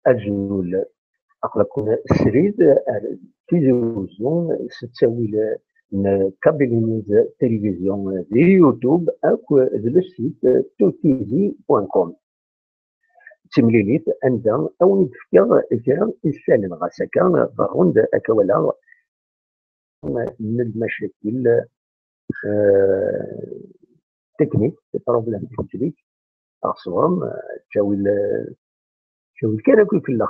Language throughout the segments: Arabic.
أجل أقلكم السريد تلفزيون ستساوي كابينيز تلفزيون دي يوتيوب أو ذا السيت توتيزي.com تمليليت عندها أو نتفكر كان إنسان غاسكا غوند أكولا من المشاكل تكنيك بروبليم تكنيك أصلا شاوي الكراكي في الله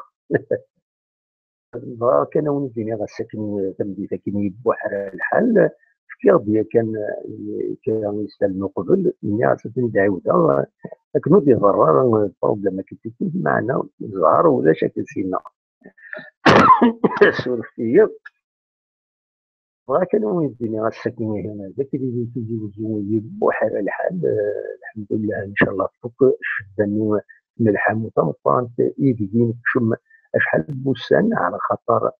كان ونزيني غاساكن تمديتا كيني بوحر الحال فكيغ بيا كان يسلم قبل ملي عرفتني دعوتها كنوض يضرر البروبليم كنتي معنا زهر ولا شكل فينا سولف فيا كانوا يديني غاساكن هنا ذاك اللي تيجي وجوي بوحر الحال الحمد لله ان شاء الله فوق شدني ملحم وطنطان ايدين شم اشحال بوسان على خاطر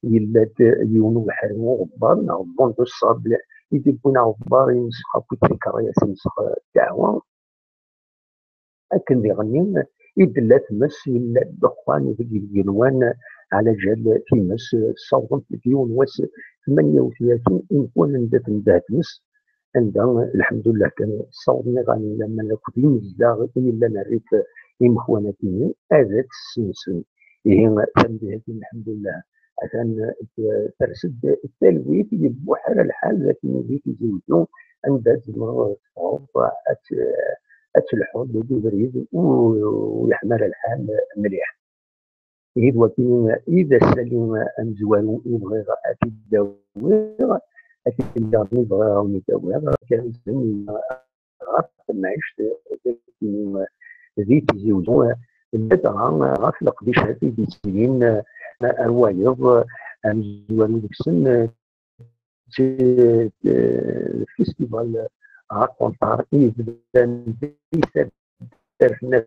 يلات يونو الحرم غبار نعبون دو الصاب يدبونا غبار ينسخ بوتيكا ينسخ الدعوة أكن يغني يدلا تمس يلا الدخان في الجنوان على جال تيمس صوت ديون واس 38 إن كون ندات ندات تمس عندها الحمد لله كان الصوت غني لما كنت نزلا إلا نريت إمخواناتي هذا السنسن هي تنبيه الحمد لله عشان ترسد التلويث بحال الحال لكن في زوجو عندها تمر صعوبة أتلحظ بريد ويحمل الحال مليح إذ وكين إذا سلم أمزوان يبغي أتي الدوير أتي الدارني بغي يدوير كان زمي غاف معيشت ذي تزوجو بدرا غاف القديش هذه بسنين أروايض أمزوان ديكسن فيستيفال راكونتار إذن بيسر درنا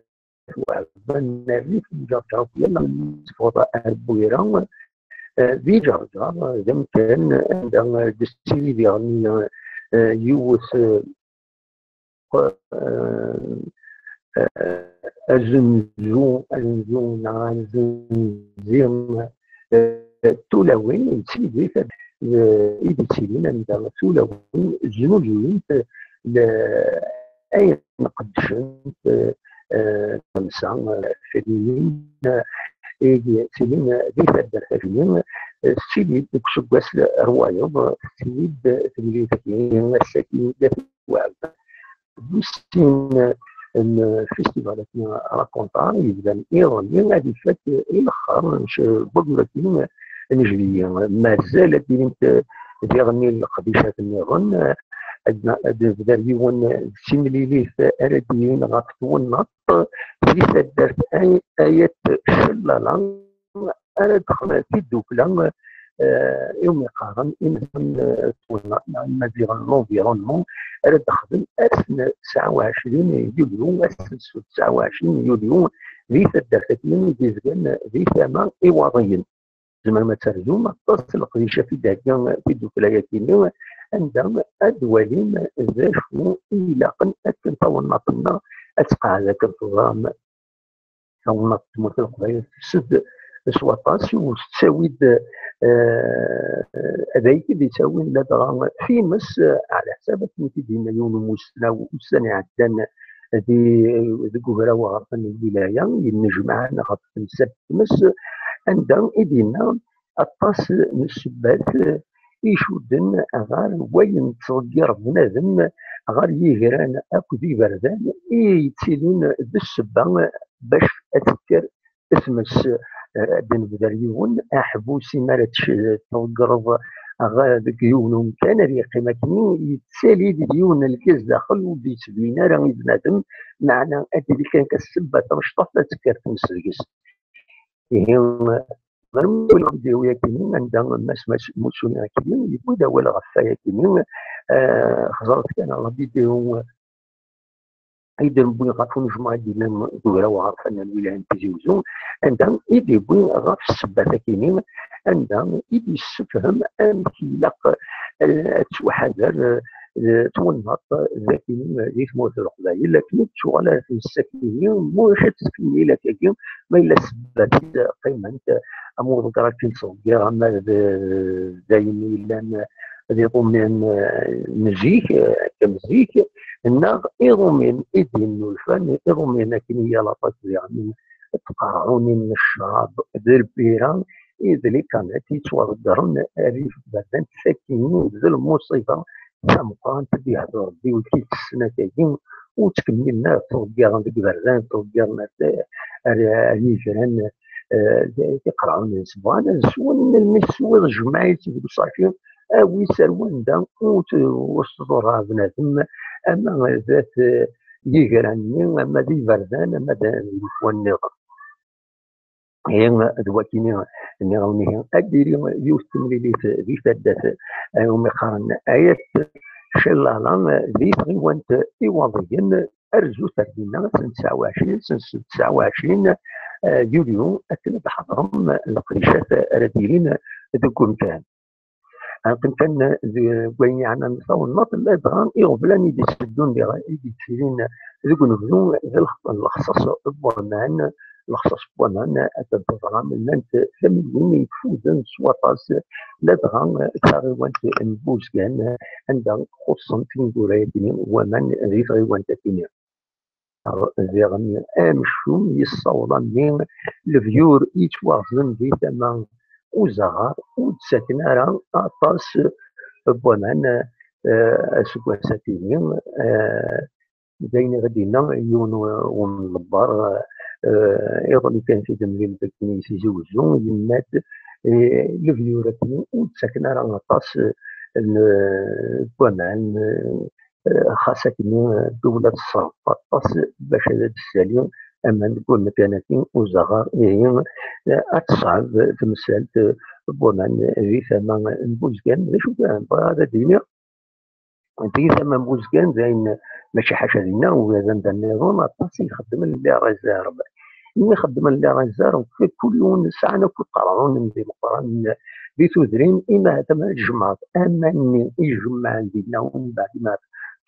وعبان الريف جرجر يلا فوضى البويرة في جرجر إذا كان عندها دستيري ديالني يوث أزنزون تولوين تسيدي إذا تسيدين عندها تولوين جنوبيين أي نقدشن خمسة فديين إيدي سيدين ذي فدر فديين سيدي بكسبس روايض سيد تملي فكين السكين دفواب بوستين الفيستيفالاتنا راكونتار يبدا إيرانيا غادي فات الآخر بقولتين نجرية مازال دينت ديغني القديشات النيران عندنا داريون سيمليليث أرديين غاكتون نط في دارت آية شلالة أرد خلال في الدوكلة يوم يقارن إنسان مزيغ لونفيرونمون أرد خدم أسن 29 يوليو أسن 29 يوليو في دارتين ديزغن في ثمان إيواضيين زعما ما ترجم تصل قريشه في داكيا في الولاياتين عندهم ادوالين ذاشو الى قن اكن طونطنا اتقع ذاك النظام طونط تموت القضايا تسد سواطاس وتساويد هذاك اللي يساوي لا درهم في مس على حساب 200 مليون مسنه وسنه عدن هذه قهره وغرفه الولايه ينجمع غرفه السبت مس عندهم إدينا الطاس من السبات يشودن غار وين تصدر بنادم غار يهران أكو ذي بردان يتسيلين بالسبة باش أتذكر اسمس بن بدريون أحبوسي مالت تغرض غار ديون كان ريقي مكني يتسالي ديون الكيس داخل ودي تبينا راه بنادم معنا أدري كان كالسبة ترشطف تذكر في مسجس غير الغديو ياكلين عندها ماس موسون ياكلين يبدا ولا غفا ياكلين خزرت كان غادي يديروا ايضا بوي غافون جماعه ديال الدوله وعارف ان الولايات تزوجون عندهم يدي بوي غاف السبه كاينين عندهم يدي السفهم امثله تحذر تونط ذاكين دي تموت القبائل، لكن شغل الساكنين مش تسكني لك ما إلا سبات قيمة أمور كراكين صغيرة ما دايما إلا ذي ضمن نجيك كمزيك الناغ إضمن إدين الفن إضمن كنية لطاك يعني تقرعوني من الشراب ذي البيران إذا اللي كانت يتوردرن أليف بعدين ساكنين ذي المصيبة سامقان تبيع ربي وكيف السنة كاين وتكملنا توقعنا ذيك بردان توقعنا اليجران يقرعون الاسبوعنا زوين المسوي جمعية بصافي اوي سروان دا وصدورها بنادم اما ذات يجراني اما ذي بردان اما ذا النظام هي دواكيني نغني اديري يوسم لي في فدات يوم قارن ايات شلالا ذي غيوانت إيواضيا أرجو تردينا سنة 29 سنة 29 يوليو أكن تحضرم القريشات رديرين ذو كان كان وين عنا نصاو النط لا دغان إغفلاني دي سدون دي تسيرين ذو نبنو الخصاص بوامان الخصاص بوامان أتدرى من أنت ثمين يفوزن سواطاس لا دغان تغيوانت نبوز كان عندها خصوصا في نقولاتني ومن غير غيوانت تيني زيغني أمشوم يصولا من الفيور يتواصلن في ثمان وزغار وتساكن على أطاس بوامان أسكواساتيني بين غدينا يون ونلبر ايضا كان في دمرين بكني سيزوزو يمات الفيوراتني وتساكن على غطاس بوامان خاصة دولة الصرف باش هذا السالي اما نكون مكانتين وزغار هي اتصعب في مسألة بوامان في ثمان بوزكان شو كان هذا دينيا في ثمان بوزكان زين ماشي حاجه لينا وهذا النظام اطاس يخدم اللي راه زارب ملي يخدم اللي راه زارب في كل ساعه كل قرارون ندير قران بتدرين اما هذا ما الجمعات اما يجمع عندنا ومن بعد ما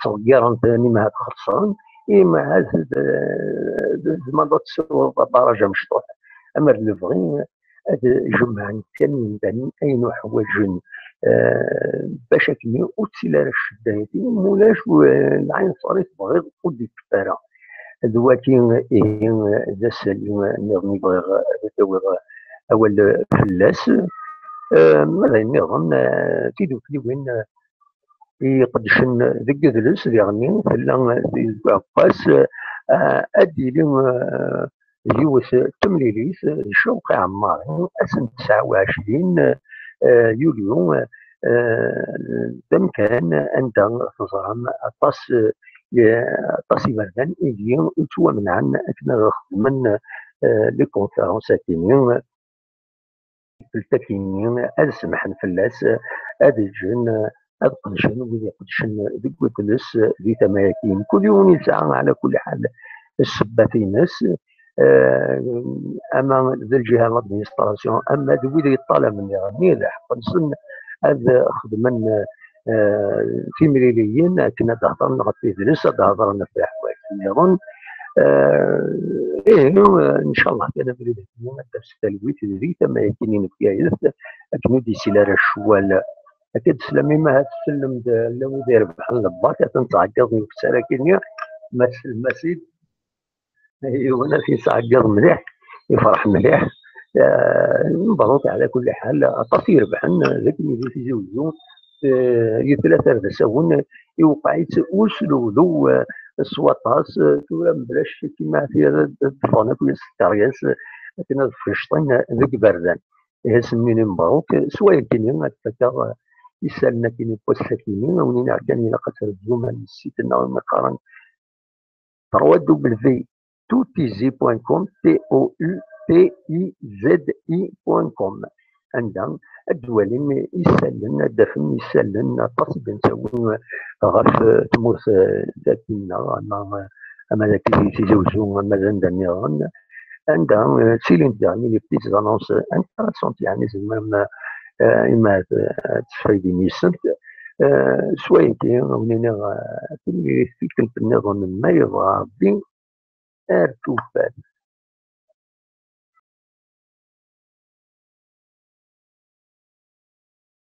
تصغير ثاني ما خسران اما هذا ما تسوى درجه مشطوحه اما اللي بغي جمع كان من اين حوايج باش كني اوتسيلا الشدايتي مولاش العين صارت بغيض قد الكفاره دلوقتي ذا السليم نغني بغيغ اول فلاس ماذا النظام في دوكلي وين يقدشن ذك ذلس يعني فلا عباس ادي لي يوس تمليليس شوق عمار اسن 29 يوليو دم كان انت تزرم اطاس طاسي بردان يجي يتوى من عنا اكنا من لي كونفيرونساتيني التكيني اسمحن فلاس اد الجن اد قدشن وذي قدشن ذي قدلس ذي تماكين كل يوم يسعى على كل حال السبة في ناس اما ذي الجهه لادمينستراسيون اما ذي اللي يطالب من يغني لحق نصن هذا خدمنا في مليليين كنا تهضرنا في درس تهضرنا في حوايج نظن ايه ان شاء الله كان بريد درس التلويت ذي تما يكينين في جايز اكنو دي سيلار الشوال اكيد سلامي ما هتسلم لو داير بحال الباك تنتعقض في سراكينيا ما سيد ايوا انا في تعقض مليح يفرح مليح مبروك على كل حال تصير بحن ذاك اللي في زوجو يثلاثة رساون يوقع يتوسلوا ذو السواطاس بلاش كيما في الفونات والستارياس كنا فشطين ذيك بردان سميني مبروك سواء كاين تفكر يسالنا كاين بوساكينين ونين كان الى قتل الزوم السيت مقارن 3W toutizi.com toutizi.com عندهم الدوالين يسالن الدفن يسالن تصب نسوي غرف تموس ذاتنا اما ذاك اللي تيزوجو مازال عندنا عندهم سيلين يعني لي بتيت زانونس انتريسونت يعني زعما اما تفايدين يسنت سويتي ونينا كل سيكل في النظام ما يبغى ربي توفى.